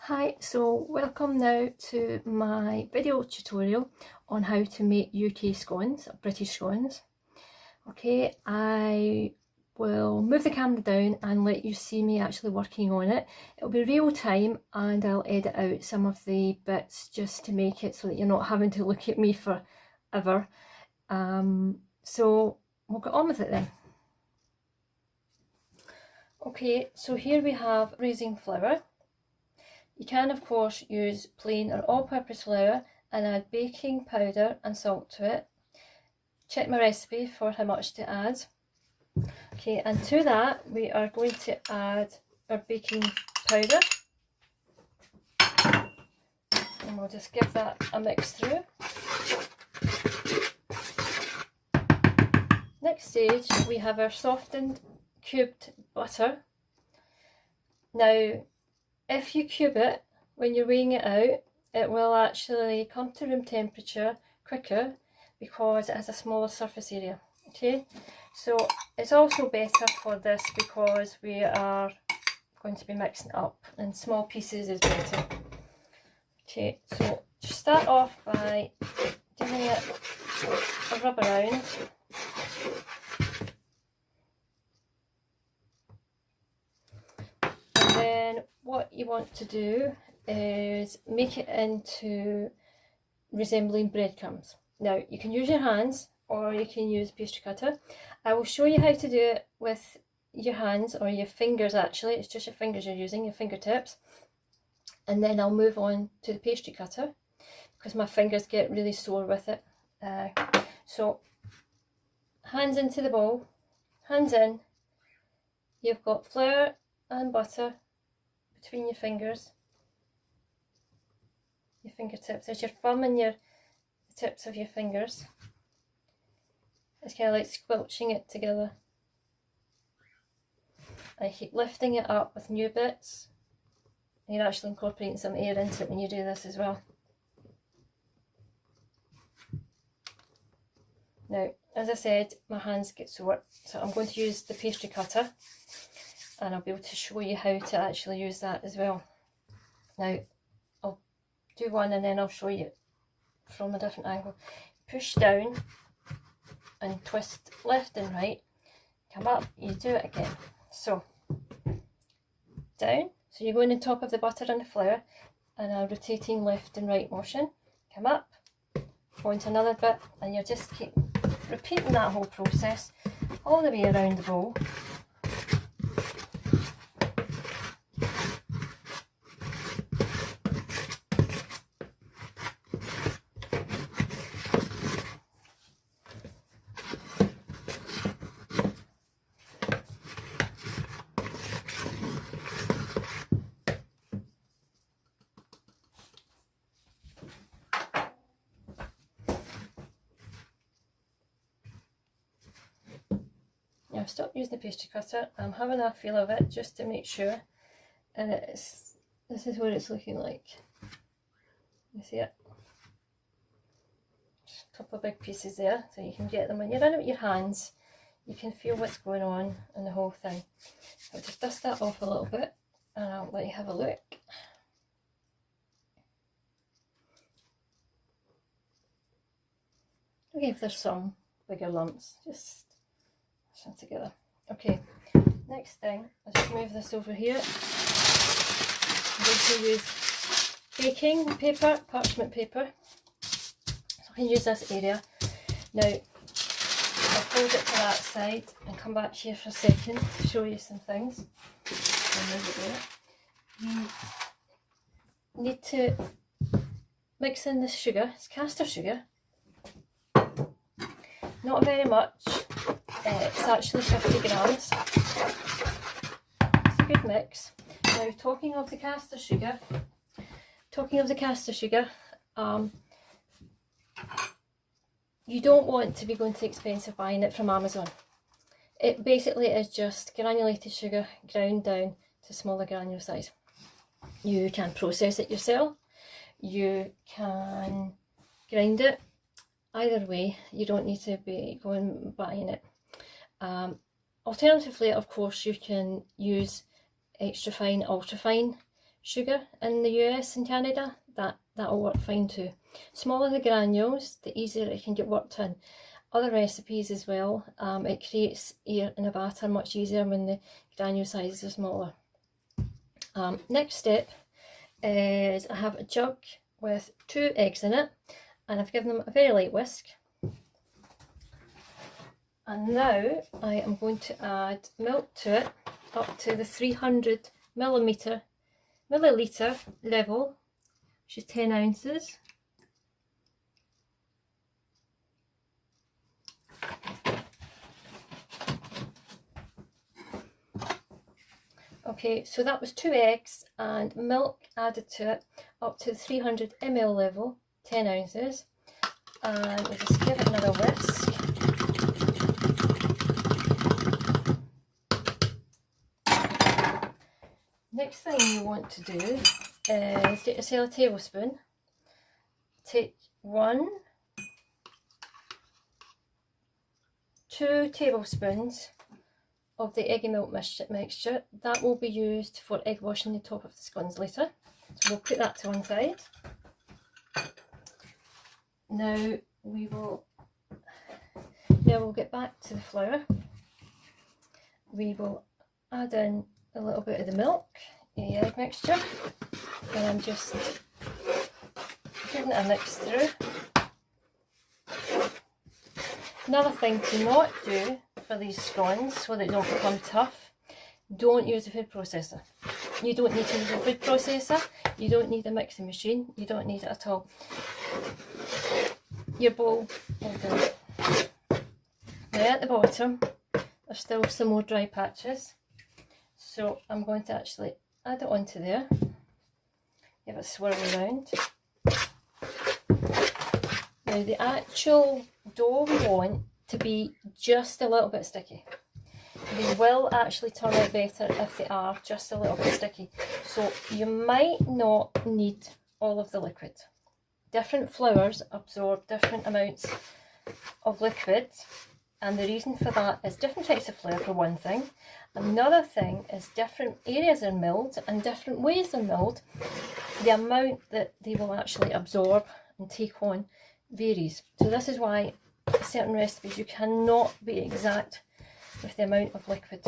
Hi, so welcome now to my video tutorial on how to make UK scones, British scones. Okay, I will move the camera down and let you see me actually working on it. It'll be real time and I'll edit out some of the bits just to make it so that you're not having to look at me forever. So we'll get on with it then. Okay, so here we have raising flour. You can of course use plain or all-purpose flour and add baking powder and salt to it. Check my recipe for how much to add. Okay, and to that we are going to add our baking powder. And we'll just give that a mix through. Next stage we have our softened cubed butter. Now if you cube it, when you're weighing it out, it will actually come to room temperature quicker because it has a smaller surface area. Okay, so it's also better for this because we are going to be mixing it up, and small pieces is better. Okay, so just start off by giving it a rub around. Then what you want to do is make it into resembling breadcrumbs. Now you can use your hands or you can use a pastry cutter. I will show you how to do it with your hands or your fingers. Actually, it's just your fingers you're using, your fingertips, and then I'll move on to the pastry cutter because my fingers get really sore with it. So hands into the bowl, hands in. You've got flour and butter between your fingers, your fingertips. There's your thumb and the tips of your fingers. It's kind of like squelching it together. I keep lifting it up with new bits. You're actually incorporating some air into it when you do this as well. Now, as I said, my hands get sore, so I'm going to use the pastry cutter. And I'll be able to show you how to actually use that as well. Now, I'll do one and then I'll show you from a different angle. Push down and twist left and right. Come up, you do it again. So, down. So you're going on top of the butter and the flour and a rotating left and right motion. Come up, go into another bit, and you just keep repeating that whole process all the way around the bowl. Now stop using the pastry cutter. I'm having a feel of it just to make sure, and this is what it's looking like. You see it? Just a couple of big pieces there, so you can get them when you're in it with your hands. You can feel what's going on in the whole thing. I'll just dust that off a little bit and I'll let you have a look. Okay, if there's some bigger lumps, just push them together. Okay, next thing, I'll just move this over here. I'm going to use baking paper, parchment paper. So I can use this area. Now, I'll fold it to that side and come back here for a second to show you some things. You need to mix in this sugar. It's caster sugar. Not very much. It's actually 50 grams. It's a good mix. Now, talking of the caster sugar, you don't want to be going too expensive buying it from Amazon. It basically is just granulated sugar ground down to smaller granule size. You can process it yourself. You can grind it. Either way, you don't need to be going buying it. Alternatively, of course, you can use extra fine, ultra fine sugar in the US and Canada, that'll work fine too. Smaller the granules, the easier it can get worked in. Other recipes as well, it creates air in a batter much easier when the granule sizes are smaller. Next step is I have a jug with 2 eggs in it, and I've given them a very light whisk. And now I am going to add milk to it up to the 300 milliliter level, which is 10 ounces. Okay, so that was 2 eggs and milk added to it up to the 300 ml level, 10 ounces. And we'll just give it another whisk. Next thing you want to do is get yourself a tablespoon. Take 2 tablespoons of the eggy milk mixture. That will be used for egg washing the top of the scones later. So we'll put that to one side. Now we'll get back to the flour. We will add in a little bit of the milk, the egg mixture, and I'm just giving it a mix through. Another thing to not do for these scones so they don't become tough, don't use a food processor. You don't need to use a food processor, you don't need a mixing machine, you don't need it at all. Your bowl will do it. Now at the bottom there's still some more dry patches, so I'm going to actually add it onto there, give it a swirl around. Now the actual dough we want to be just a little bit sticky. They will actually turn out better if they are just a little bit sticky. So you might not need all of the liquid. Different flours absorb different amounts of liquid, and the reason for that is different types of flour for one thing. Another thing is different areas are milled and different ways they're milled. The amount that they will actually absorb and take on varies. So this is why certain recipes you cannot be exact with the amount of liquid.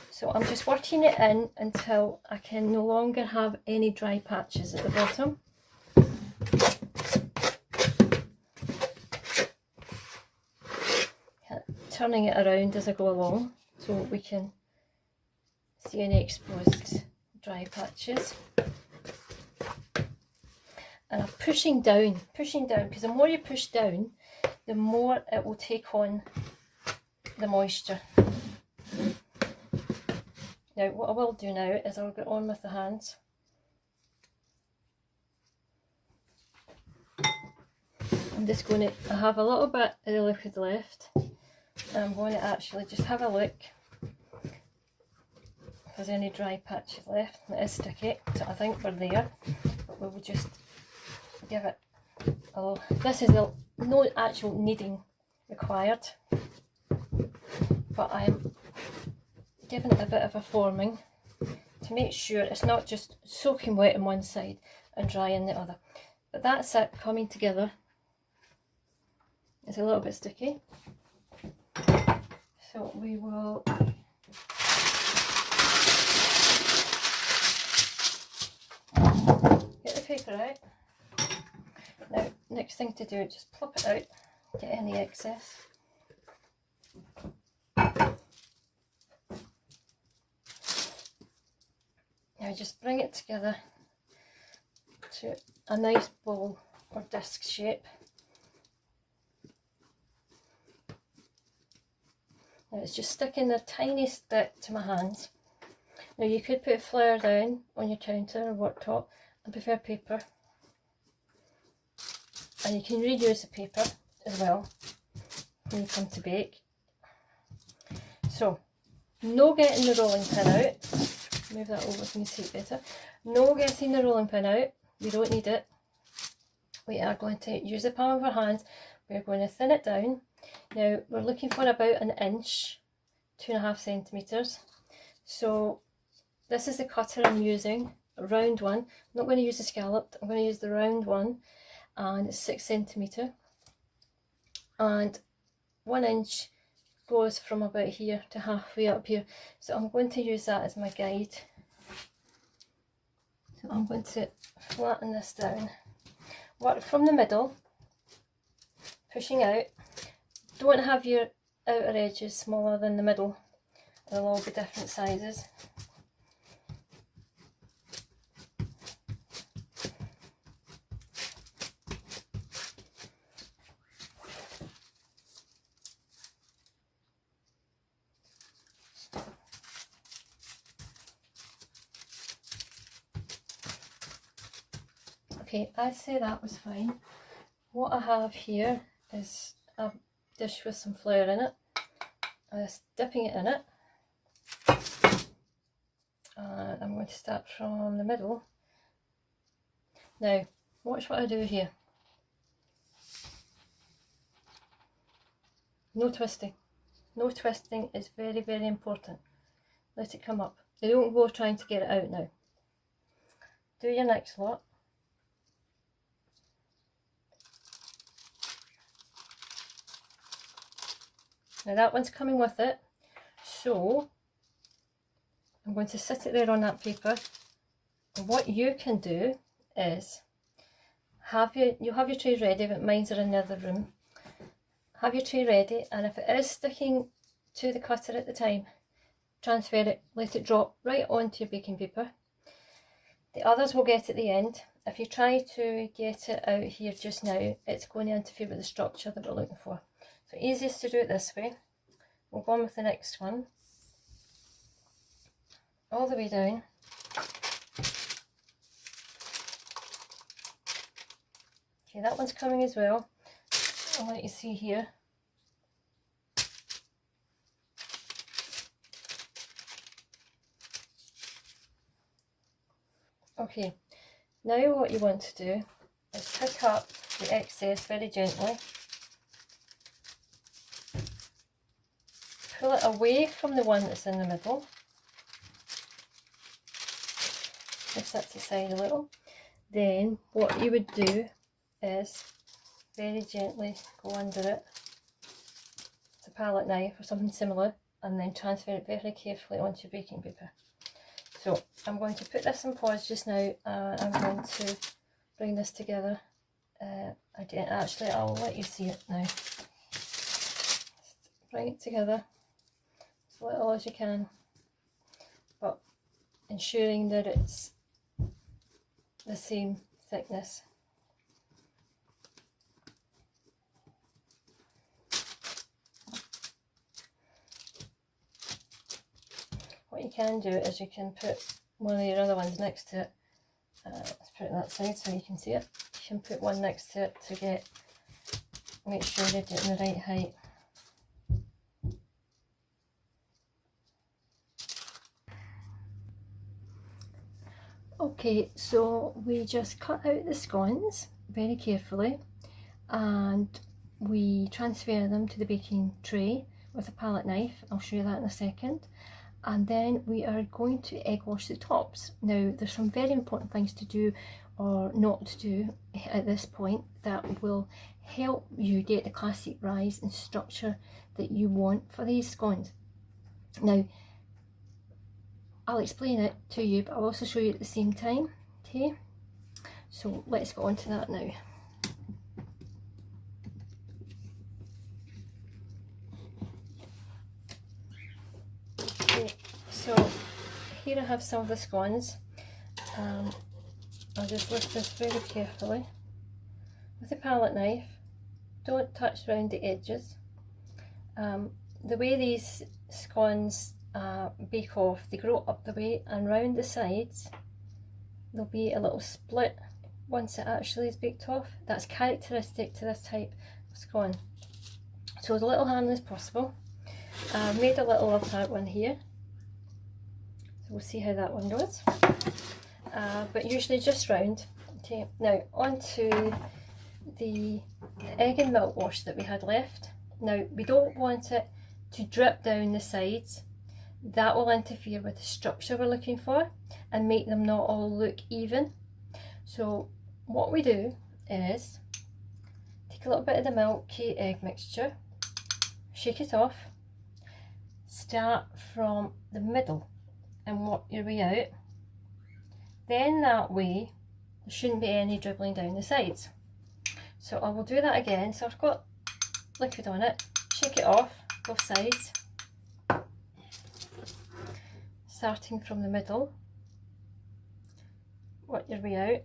So I'm just working it in until I can no longer have any dry patches at the bottom. Turning it around as I go along so we can see any exposed dry patches. And I'm pushing down, because the more you push down, the more it will take on the moisture. Now what I will do now is I'll get on with the hands. I'm just going to, I have a little bit of the liquid left, and I'm going to actually just have a look if there's any dry patches left. It is sticky, so I think we're there, but we will just give it a little. This is no actual kneading required, but I'm giving it a bit of a forming to make sure it's not just soaking wet on one side and dry on the other. But that's it coming together. It's a little bit sticky, so we will get the paper out. Now, next thing to do, just plop it out, get any excess. Now just bring it together to a nice ball or disc shape. Now it's just sticking the tiniest bit to my hands. Now you could put flour down on your counter or worktop. I prefer paper. And you can reuse the paper as well when you come to bake. So, no getting the rolling pin out. Move that over so you can see it better. No getting the rolling pin out. We don't need it. We are going to use the palm of our hands. We're going to thin it down. Now, we're looking for about an inch, 2.5 centimetres. So, this is the cutter I'm using, a round one. I'm not going to use the scalloped, I'm going to use the round one, and it's 6 centimetre, and 1 inch goes from about here to halfway up here, so I'm going to use that as my guide. So I'm going to flatten this down, work from the middle, pushing out. Don't have your outer edges smaller than the middle, they'll all be different sizes. Okay, I'd say that was fine. What I have here is a dish with some flour in it. I'm just dipping it in it. And I'm going to start from the middle. Now, watch what I do here. No twisting. No twisting is very, very important. Let it come up. You don't go trying to get it out now. Do your next lot. Now that one's coming with it, so I'm going to sit it there on that paper. And what you can do is you'll have your tray ready, but mine's are in the other room. Have your tray ready, and if it is sticking to the cutter at the time, transfer it, let it drop right onto your baking paper. The others will get at the end. If you try to get it out here just now, it's going to interfere with the structure that we're looking for. So easiest to do it this way. We'll go on with the next one. All the way down. Okay, that one's coming as well. I'll let you see here. Okay, now what you want to do is pick up the excess very gently. Pull it away from the one that's in the middle. Push that to the side a little. Then what you would do is very gently go under it with a palette knife or something similar, and then transfer it very carefully onto your baking paper. So I'm going to put this in pause just now, and I'm going to bring this together. Actually, I'll let you see it now. Just bring it together as little as you can, but ensuring that it's the same thickness. What you can do is you can put one of your other ones next to it. Let's put it that side so you can see it. You can put one next to it to make sure you're getting the right height. Okay, so we just cut out the scones very carefully, and we transfer them to the baking tray with a palette knife. I'll show you that in a second. And then we are going to egg wash the tops. Now there's some very important things to do or not to do at this point that will help you get the classic rise and structure that you want for these scones. Now I'll explain it to you, but I'll also show you at the same time. Okay, so let's go on to that now. Okay, so here I have some of the scones. I'll just lift this very carefully with a palette knife. Don't touch around the edges. The way these scones bake off, they grow up the way, and round the sides there'll be a little split once it actually is baked off. That's characteristic to this type of scone. So as little hand as possible. I've made a little of that one here, so we'll see how that one goes. But usually just round. Okay, now on to the egg and milk wash that we had left. Now we don't want it to drip down the sides. that will interfere with the structure we're looking for and make them not all look even. So what we do is take a little bit of the milky egg mixture, shake it off, start from the middle and work your way out. Then that way there shouldn't be any dribbling down the sides. So I will do that again. So I've got liquid on it, shake it off both sides, starting from the middle, work your way out.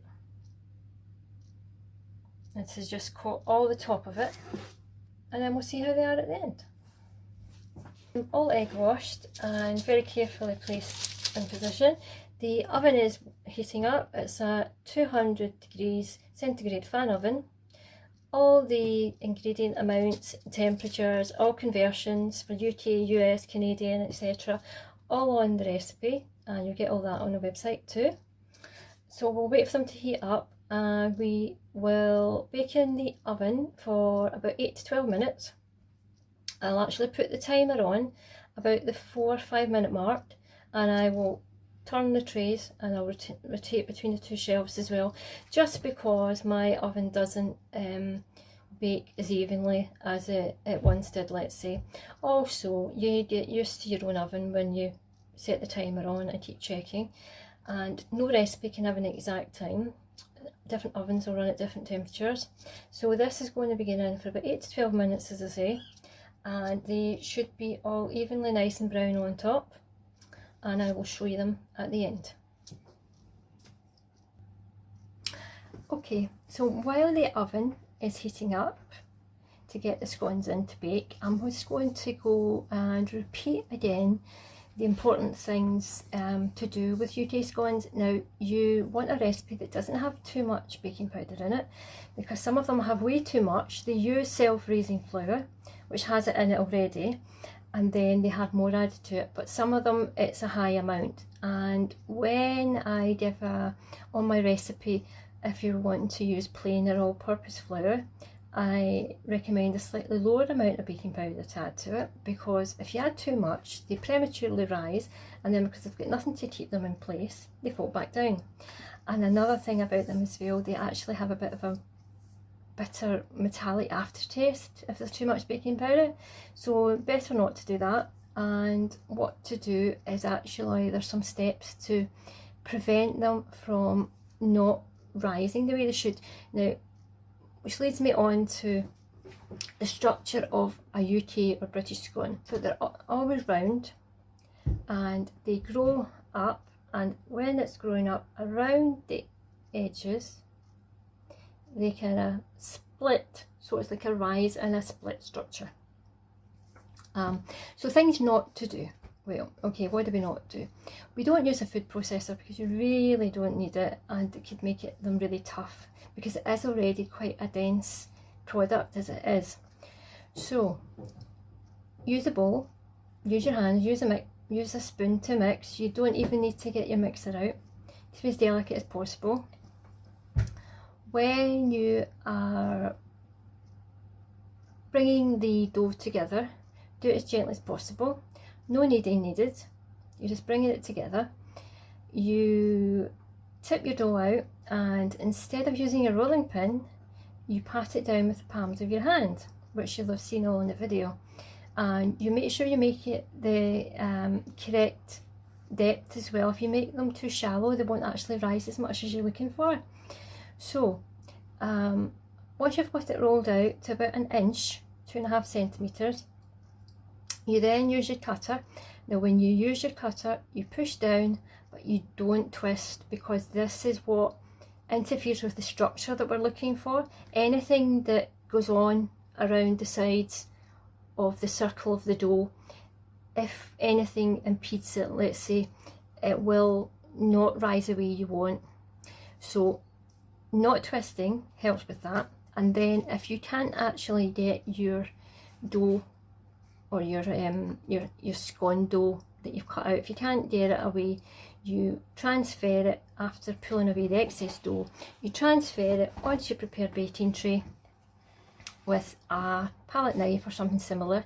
This is just coat all the top of it, and then we'll see how they are at the end. All egg washed and very carefully placed in position. The oven is heating up. It's a 200 degrees centigrade fan oven. All the ingredient amounts, temperatures, all conversions for UK, US, Canadian, etc. all on the recipe, and you'll get all that on the website too. So we'll wait for them to heat up, and we will bake in the oven for about 8 to 12 minutes. I'll actually put the timer on about the 4 or 5 minute mark, and I will turn the trays and I'll rotate between the two shelves as well, just because my oven doesn't bake as evenly as it once did, let's say. Also, you get used to your own oven when you set the timer on and keep checking, and no recipe can have an exact time. Different ovens will run at different temperatures. So this is going to be going in for about 8 to 12 minutes, as I say, and they should be all evenly nice and brown on top, and I will show you them at the end. Okay, so while the oven is heating up to get the scones in to bake, I'm just going to go and repeat again the important things to do with UK scones. Now, you want a recipe that doesn't have too much baking powder in it, because some of them have way too much. They use self-raising flour, which has it in it already, and then they have more added to it, but some of them it's a high amount. And when I give on my recipe, if you're wanting to use plain or all-purpose flour, I recommend a slightly lower amount of baking powder to add to it, because if you add too much, they prematurely rise, and then because they've got nothing to keep them in place, they fall back down. And another thing about them as well, they actually have a bit of a bitter metallic aftertaste if there's too much baking powder, so better not to do that. And what to do is actually, there's some steps to prevent them from not rising the way they should. Now, which leads me on to the structure of a UK or British scone. So they're always round and they grow up, and when it's growing up around the edges, they kind of split, so it's like a rise and a split structure. So things not to do. Well, okay, what do we not do? We don't use a food processor, because you really don't need it, and it could make them really tough, because it is already quite a dense product as it is. So use a bowl, use your hands, use a spoon to mix. You don't even need to get your mixer out to be as delicate as possible. When you are bringing the dough together, do it as gently as possible. No kneading needed, you're just bringing it together. You tip your dough out, and instead of using a rolling pin, you pat it down with the palms of your hand, which you'll have seen all in the video. And you make sure you make it the correct depth as well. If you make them too shallow, they won't actually rise as much as you're looking for. So once you've got it rolled out to about 1 inch, 2.5 centimetres, you then use your cutter. Now, when you use your cutter, you push down, but you don't twist, because this is what interferes with the structure that we're looking for. Anything that goes on around the sides of the circle of the dough, if anything impedes it, let's say, it will not rise the way you want. So not twisting helps with that. And then if you can't actually get your dough or your scone dough that you've cut out, if you can't get it away, you transfer it after pulling away the excess dough. You transfer it onto your prepared baking tray with a palette knife or something similar,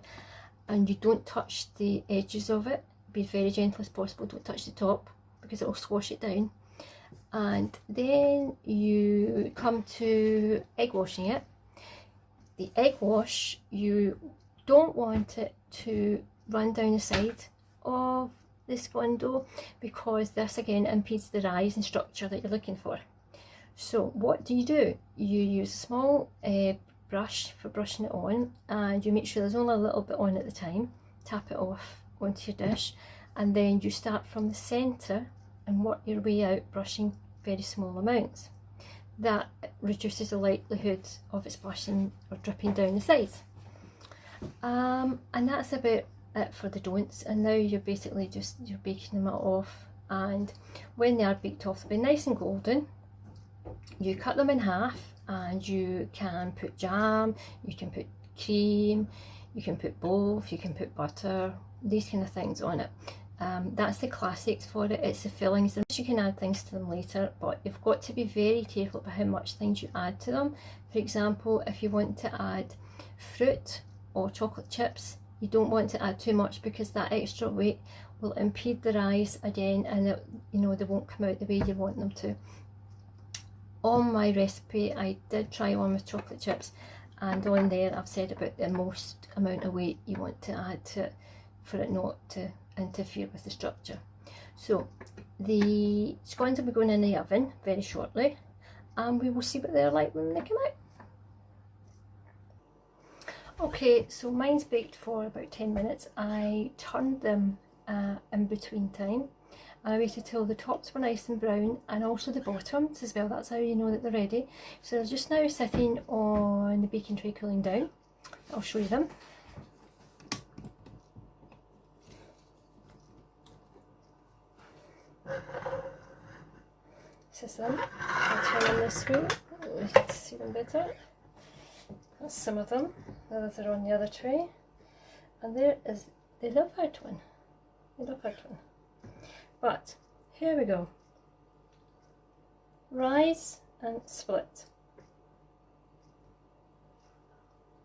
and you don't touch the edges of it, be very gentle as possible, don't touch the top because it will squash it down. And then you come to egg washing it. The egg wash, you don't want it to run down the side of the scone dough, because this again impedes the rise and structure that you're looking for. So what do? You use a small brush for brushing it on, and you make sure there's only a little bit on at the time. Tap it off onto your dish, and then you start from the centre and work your way out, brushing very small amounts. That reduces the likelihood of it splashing or dripping down the sides. And that's about it for the don'ts. And now you're basically you're baking them off, and when they are baked off, they'll be nice and golden. You cut them in half, and you can put jam, you can put cream, you can put both, you can put butter, these kind of things on it. That's the classics for it. It's the fillings. You can add things to them later, but you've got to be very careful about how much things you add to them. For example, if you want to add fruit or chocolate chips, you don't want to add too much, because that extra weight will impede the rise again, and they won't come out the way you want them to. On my recipe, I did try one with chocolate chips, and on there I've said about the most amount of weight you want to add to it for it not to interfere with the structure. So the scones will be going in the oven very shortly, and we will see what they're like when they come out. Okay, so mine's baked for about 10 minutes. I turned them in between time. I waited till the tops were nice and brown, and also the bottoms as well. That's how you know that they're ready. So they're just now sitting on the baking tray cooling down. I'll show you them. This is them. I'll turn them this way. You can see them better. That's some of them. The others are on the other tray. And there is the leopard one. The leopard one. But here we go. Rise and split.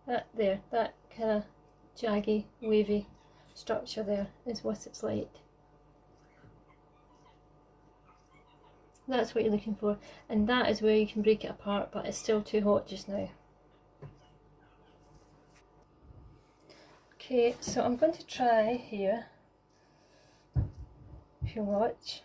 That there, that kind of jaggy, wavy structure there is what it's like. That's what you're looking for, and that is where you can break it apart, but it's still too hot just now. Okay, so I'm going to try here, if you watch.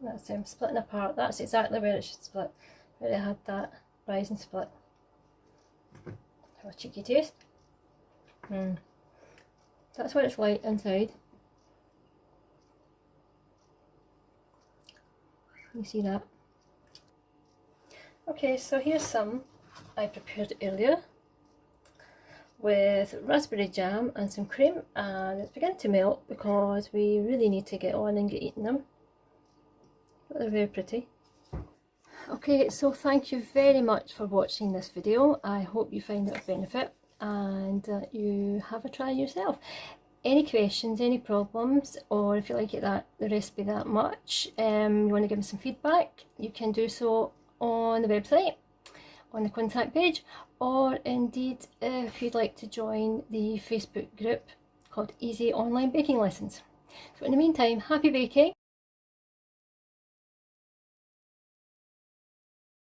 That's them splitting apart. That's exactly where it should split, where it had that rise and split. Have a cheeky taste. That's what it's like inside. You see that? Okay, so here's some I prepared earlier with raspberry jam and some cream, and it's beginning to melt because we really need to get on and get eating them. But they're very pretty. Okay, so thank you very much for watching this video. I hope you find it of benefit, and you have a try yourself. Any questions, any problems, or if you like it the recipe that much, you want to give me some feedback, you can do so on the website, on the contact page, or indeed if you'd like to join the Facebook group called Easy Online Baking Lessons. So in the meantime, happy baking,